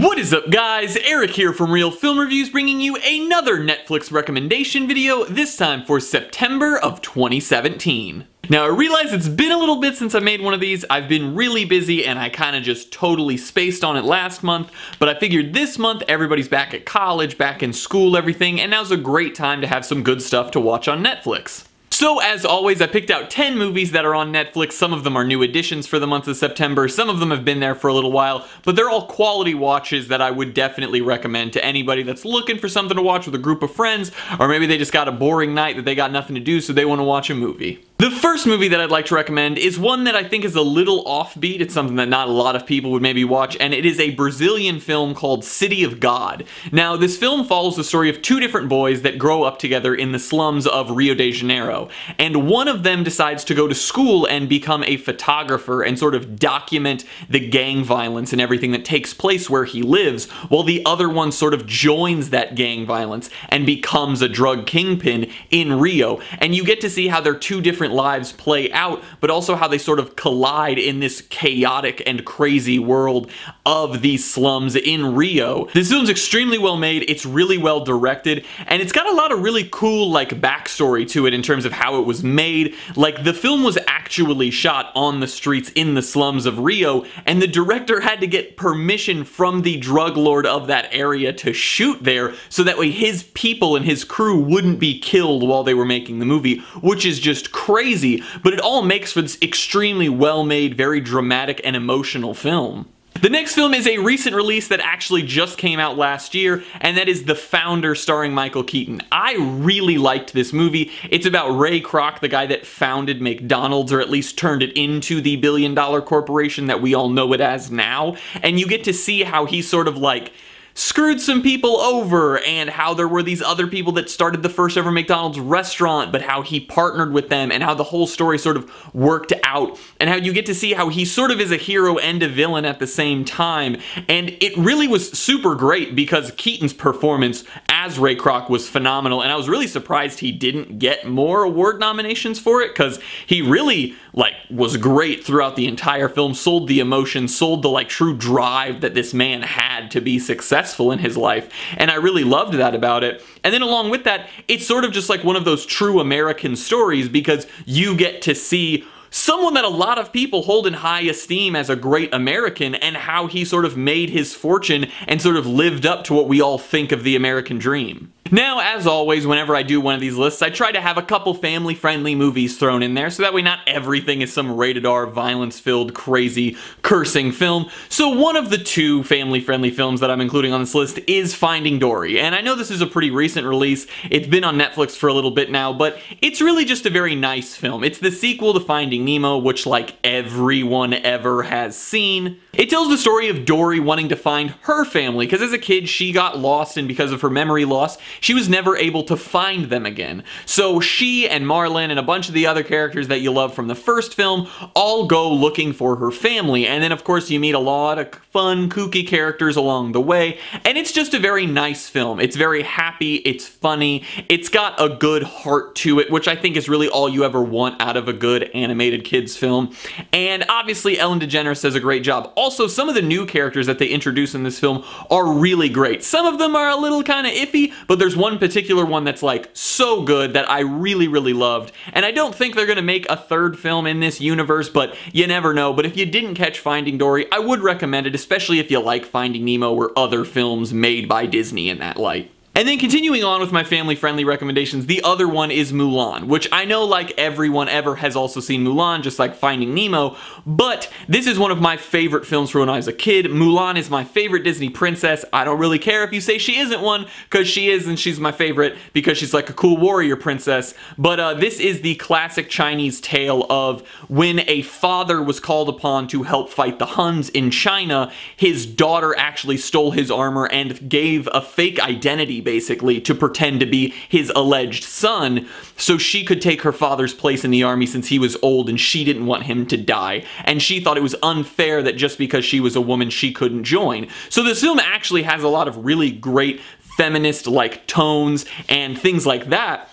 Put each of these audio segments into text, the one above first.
What is up guys, Eric here from Real Film Reviews bringing you another Netflix recommendation video, this time for September of 2017. Now I realize it's been a little bit since I made one of these. I've been really busy and I kind of just totally spaced on it last month, but I figured this month everybody's back at college, back in school, everything, and now's a great time to have some good stuff to watch on Netflix. So as always, I picked out 10 movies that are on Netflix. Some of them are new additions for the month of September, some of them have been there for a little while, but they're all quality watches that I would definitely recommend to anybody that's looking for something to watch with a group of friends, or maybe they just got a boring night that they got nothing to do so they want to watch a movie. The first movie that I'd like to recommend is one that I think is a little offbeat. It's something that not a lot of people would maybe watch, and it is a Brazilian film called City of God. Now, this film follows the story of two different boys that grow up together in the slums of Rio de Janeiro, and one of them decides to go to school and become a photographer and sort of document the gang violence and everything that takes place where he lives, while the other one sort of joins that gang violence and becomes a drug kingpin in Rio. And you get to see how their two different lives play out, but also how they sort of collide in this chaotic and crazy world of these slums in Rio. This film's extremely well made, it's really well directed, and it's got a lot of really cool like backstory to it in terms of how it was made. Like, the film was actually shot on the streets in the slums of Rio, and the director had to get permission from the drug lord of that area to shoot there, so that way his people and his crew wouldn't be killed while they were making the movie, which is just crazy, but it all makes for this extremely well-made, very dramatic and emotional film. The next film is a recent release that actually just came out last year, and that is The Founder starring Michael Keaton. I really liked this movie. It's about Ray Kroc, the guy that founded McDonald's, or at least turned it into the billion-dollar corporation that we all know it as now, and you get to see how he sort of like screwed some people over, and how there were these other people that started the first ever McDonald's restaurant, but how he partnered with them, and how the whole story sort of worked out, and how you get to see how he sort of is a hero and a villain at the same time. And it really was super great because Keaton's performance as Ray Kroc was phenomenal, and I was really surprised he didn't get more award nominations for it, because he really like was great throughout the entire film, sold the emotion, sold the like true drive that this man had to be successful in his life, and I really loved that about it. And then along with that, it's sort of just like one of those true American stories, because you get to see someone that a lot of people hold in high esteem as a great American, and how he sort of made his fortune and sort of lived up to what we all think of the American dream. Now, as always, whenever I do one of these lists, I try to have a couple family-friendly movies thrown in there, so that way not everything is some rated R, violence-filled, crazy, cursing film. So one of the two family-friendly films that I'm including on this list is Finding Dory, and I know this is a pretty recent release. It's been on Netflix for a little bit now, but it's really just a very nice film. It's the sequel to Finding Nemo, which like everyone ever has seen. It tells the story of Dory wanting to find her family, because as a kid she got lost, and because of her memory loss, she was never able to find them again. So she and Marlin and a bunch of the other characters that you love from the first film all go looking for her family, and then of course you meet a lot of fun, kooky characters along the way, and it's just a very nice film. It's very happy, it's funny, it's got a good heart to it, which I think is really all you ever want out of a good animated kids film. And obviously Ellen DeGeneres does a great job. Also, some of the new characters that they introduce in this film are really great. Some of them are a little kind of iffy, but there's one particular one that's like so good that I really, really loved. And I don't think they're gonna make a third film in this universe, but you never know. But if you didn't catch Finding Dory, I would recommend it, especially if you like Finding Nemo or other films made by Disney in that light. And then continuing on with my family-friendly recommendations, the other one is Mulan, which I know like everyone ever has also seen Mulan, just like Finding Nemo, but this is one of my favorite films from when I was a kid. Mulan is my favorite Disney princess. I don't really care if you say she isn't one, because she is, and she's my favorite because she's like a cool warrior princess. But this is the classic Chinese tale of when a father was called upon to help fight the Huns in China, his daughter actually stole his armor and gave a fake identity basically to pretend to be his alleged son, so she could take her father's place in the army since he was old and she didn't want him to die, and she thought it was unfair that just because she was a woman she couldn't join. So this film actually has a lot of really great feminist like tones and things like that.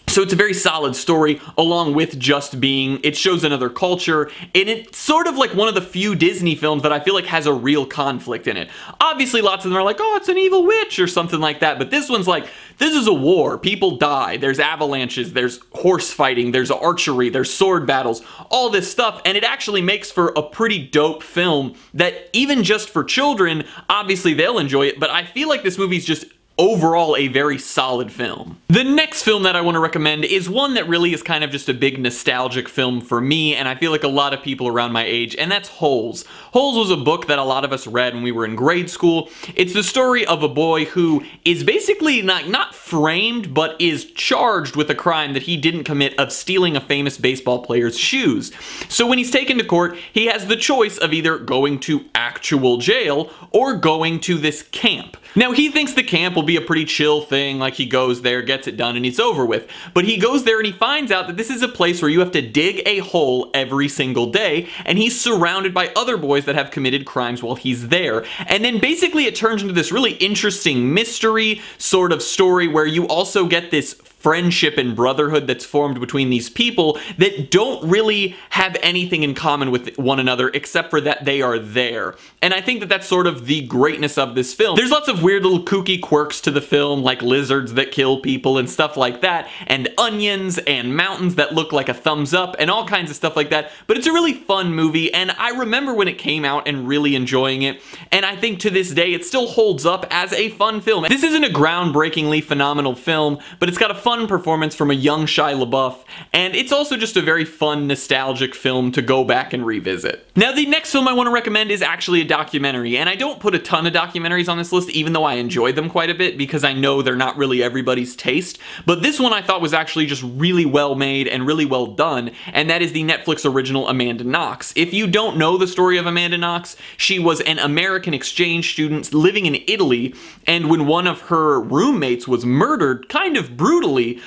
So So it's a very solid story, along with just being, it shows another culture, and it's sort of like one of the few Disney films that I feel like has a real conflict in it. Obviously lots of them are like, oh, it's an evil witch or something like that, but this one's like, this is a war, people die, there's avalanches, there's horse fighting, there's archery, there's sword battles, all this stuff, and it actually makes for a pretty dope film that even just for children, obviously they'll enjoy it, but I feel like this movie's just overall a very solid film. The next film that I want to recommend is one that really is kind of just a big nostalgic film for me, and I feel like a lot of people around my age, and that's Hollis. Hollis was a book that a lot of us read when we were in grade school. It's the story of a boy who is basically not framed, but is charged with a crime that he didn't commit of stealing a famous baseball player's shoes. So when he's taken to court, he has the choice of either going to actual jail or going to this camp. Now he thinks the camp will be a pretty chill thing, like he goes there, gets it done, and it's over with. But he goes there and he finds out that this is a place where you have to dig a hole every single day, and he's surrounded by other boys that have committed crimes while he's there. And then basically it turns into this really interesting mystery sort of story where you also get this friendship and brotherhood that's formed between these people that don't really have anything in common with one another except for that they are there. And I think that that's sort of the greatness of this film. There's lots of weird little kooky quirks to the film, like lizards that kill people and stuff like that, and onions and mountains that look like a thumbs up and all kinds of stuff like that, but it's a really fun movie, and I remember when it came out and really enjoying it, and I think to this day it still holds up as a fun film. This isn't a groundbreakingly phenomenal film, but it's got a fun performance from a young Shia LaBeouf, and it's also just a very fun, nostalgic film to go back and revisit. Now, the next film I want to recommend is actually a documentary, and I don't put a ton of documentaries on this list, even though I enjoy them quite a bit, because I know they're not really everybody's taste, but this one I thought was actually just really well made and really well done, and that is the Netflix original Amanda Knox. If you don't know the story of Amanda Knox, she was an American exchange student living in Italy, and when one of her roommates was murdered, kind of brutally,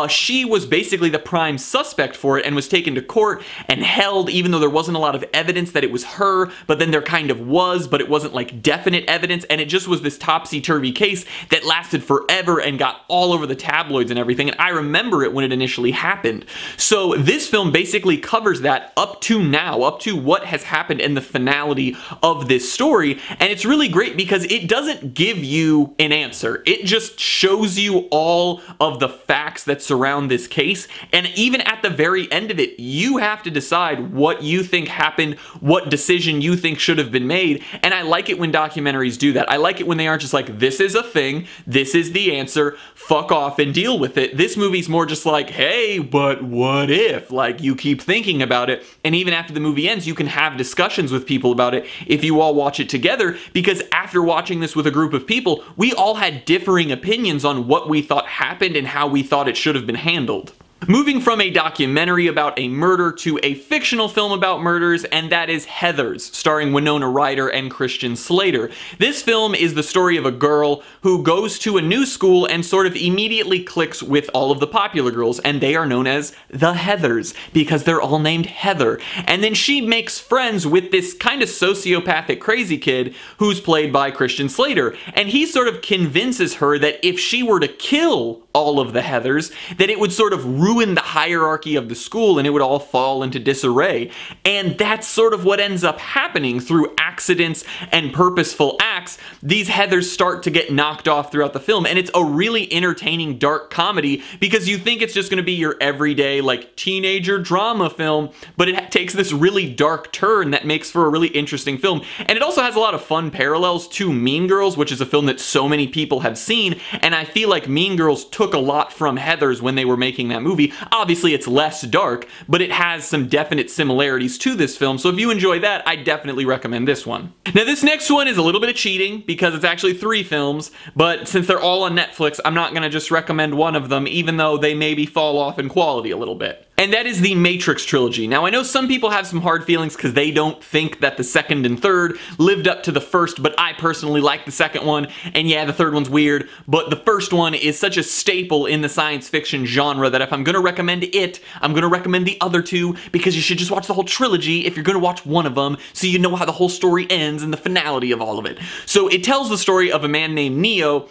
she was basically the prime suspect for it and was taken to court and held, even though there wasn't a lot of evidence that it was her, but then there kind of was, but it wasn't like definite evidence, and it just was this topsy-turvy case that lasted forever and got all over the tabloids and everything, and I remember it when it initially happened. So this film basically covers that up to now, up to what has happened and the finality of this story, and it's really great because it doesn't give you an answer. It just shows you all of the facts that surround this case, and even at the very end of it, you have to decide what you think happened, what decision you think should have been made, and I like it when documentaries do that. I like it when they aren't just like, this is a thing, this is the answer, fuck off and deal with it. This movie's more just like, hey, but what if? Like, you keep thinking about it, and even after the movie ends, you can have discussions with people about it if you all watch it together, because after watching this with a group of people, we all had differing opinions on what we thought happened and how we thought it should have been handled. Moving from a documentary about a murder to a fictional film about murders, and that is Heathers, starring Winona Ryder and Christian Slater. This film is the story of a girl who goes to a new school and sort of immediately clicks with all of the popular girls, and they are known as the Heathers because they're all named Heather. And then she makes friends with this kind of sociopathic crazy kid who's played by Christian Slater, and he sort of convinces her that if she were to kill all of the Heathers, that it would sort of ruin the hierarchy of the school and it would all fall into disarray. And that's sort of what ends up happening through accidents and purposeful acts. These Heathers start to get knocked off throughout the film, and it's a really entertaining dark comedy because you think it's just going to be your everyday like teenager drama film, but it takes this really dark turn that makes for a really interesting film. And it also has a lot of fun parallels to Mean Girls, which is a film that so many people have seen, and I feel like Mean Girls took a lot from Heathers when they were making that movie. Obviously it's less dark, but it has some definite similarities to this film, so if you enjoy that, I definitely recommend this one. Now this next one is a little bit of cheating because it's actually 3 films, but since they're all on Netflix, I'm not going to just recommend one of them, even though they maybe fall off in quality a little bit. And that is the Matrix trilogy. Now I know some people have some hard feelings because they don't think that the second and third lived up to the first, but I personally like the second one, and yeah, the third one's weird, but the first one is such a staple in the science fiction genre that if I'm gonna recommend it, I'm gonna recommend the other 2 because you should just watch the whole trilogy if you're gonna watch one of them so you know how the whole story ends and the finality of all of it. So it tells the story of a man named Neo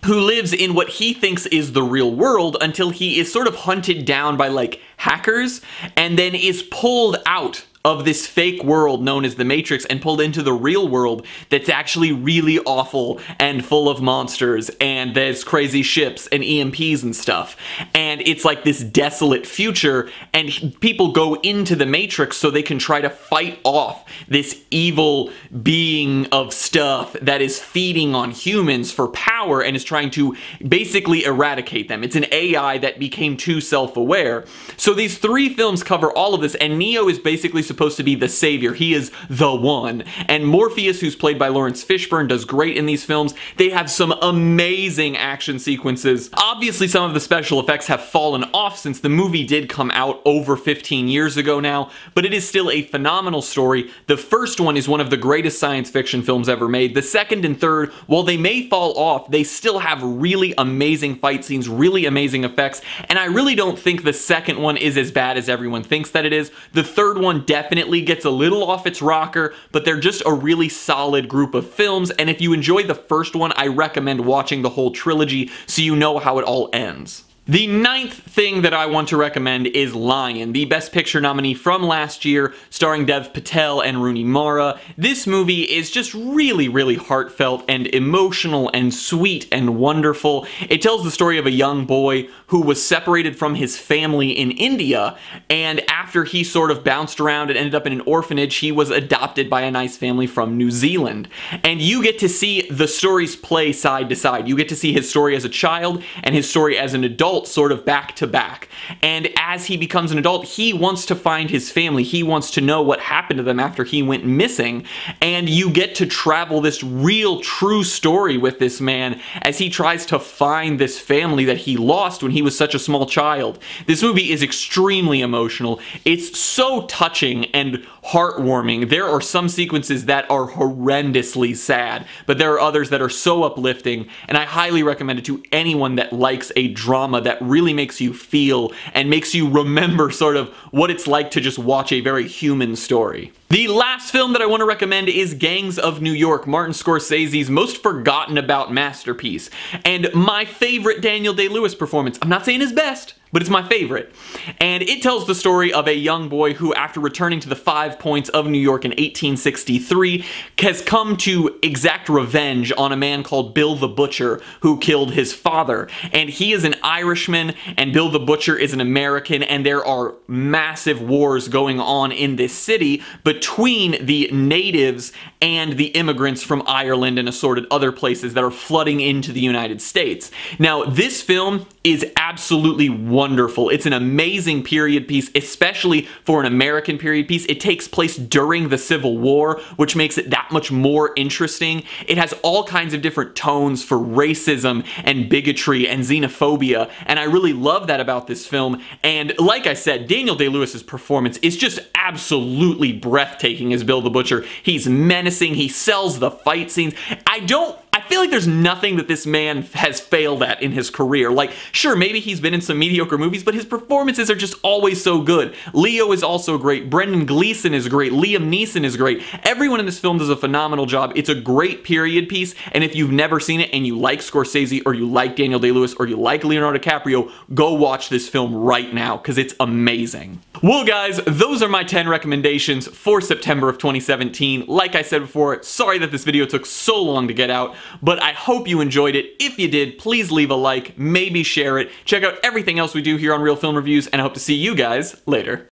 who lives in what he thinks is the real world until he is sort of hunted down by like hackers and then is pulled out of this fake world known as the Matrix and pulled into the real world that's actually really awful and full of monsters and there's crazy ships and EMPs and stuff. And it's like this desolate future, and people go into the Matrix so they can try to fight off this evil being of stuff that is feeding on humans for power and is trying to basically eradicate them. It's an AI that became too self-aware. So these 3 films cover all of this, and Neo is basically supposed to be the savior. He is the one. And Morpheus, who's played by Lawrence Fishburne, does great in these films. They have some amazing action sequences. Obviously, some of the special effects have fallen off since the movie did come out over 15 years ago now, but it is still a phenomenal story. The first one is one of the greatest science fiction films ever made. The second and third, while they may fall off, they still have really amazing fight scenes, really amazing effects, and I really don't think the second one is as bad as everyone thinks that it is. The third one definitely gets a little off its rocker, but they're just a really solid group of films, and if you enjoy the first one, I recommend watching the whole trilogy so you know how it all ends. The 9th thing that I want to recommend is Lion, the Best Picture nominee from last year, starring Dev Patel and Rooney Mara. This movie is just really, really heartfelt and emotional and sweet and wonderful. It tells the story of a young boy who was separated from his family in India, and after he sort of bounced around and ended up in an orphanage, he was adopted by a nice family from New Zealand. And you get to see the stories play side to side. You get to see his story as a child and his story as an adult sort of back to back. And as he becomes an adult, he wants to find his family. He wants to know what happened to them after he went missing. And you get to travel this real, true story with this man as he tries to find this family that he lost when he was such a small child. This movie is extremely emotional. It's so touching and heartwarming. There are some sequences that are horrendously sad, but there are others that are so uplifting, and I highly recommend it to anyone that likes a drama that really makes you feel and makes you remember sort of what it's like to just watch a very human story. The last film that I want to recommend is Gangs of New York, Martin Scorsese's most forgotten about masterpiece, and my favorite Daniel Day-Lewis performance. I'm not saying his best, but it's my favorite. And it tells the story of a young boy who, after returning to the 5 Points of New York in 1863, has come to exact revenge on a man called Bill the Butcher who killed his father. And he is an Irishman, and Bill the Butcher is an American, and there are massive wars going on in this city between the natives and the immigrants from Ireland and assorted other places that are flooding into the United States. Now, this film is absolutely wonderful. It's an amazing period piece, especially for an American period piece. It takes place during the Civil War, which makes it that much more interesting. It has all kinds of different tones for racism and bigotry and xenophobia, and I really love that about this film. And like I said, Daniel Day-Lewis's performance is just absolutely breathtaking as Bill the Butcher. He's menacing, he sells the fight scenes. I feel like there's nothing that this man has failed at in his career. Like, sure, maybe he's been in some mediocre movies, but his performances are just always so good. Leo is also great. Brendan Gleeson is great. Liam Neeson is great. Everyone in this film does a phenomenal job. It's a great period piece, and if you've never seen it and you like Scorsese or you like Daniel Day-Lewis or you like Leonardo DiCaprio, go watch this film right now because it's amazing. Well, guys, those are my 10 recommendations for September of 2017. Like I said before, sorry that this video took so long to get out, but I hope you enjoyed it. If you did, please leave a like, maybe share it. Check out everything else we do here on Real Film Reviews, and I hope to see you guys later.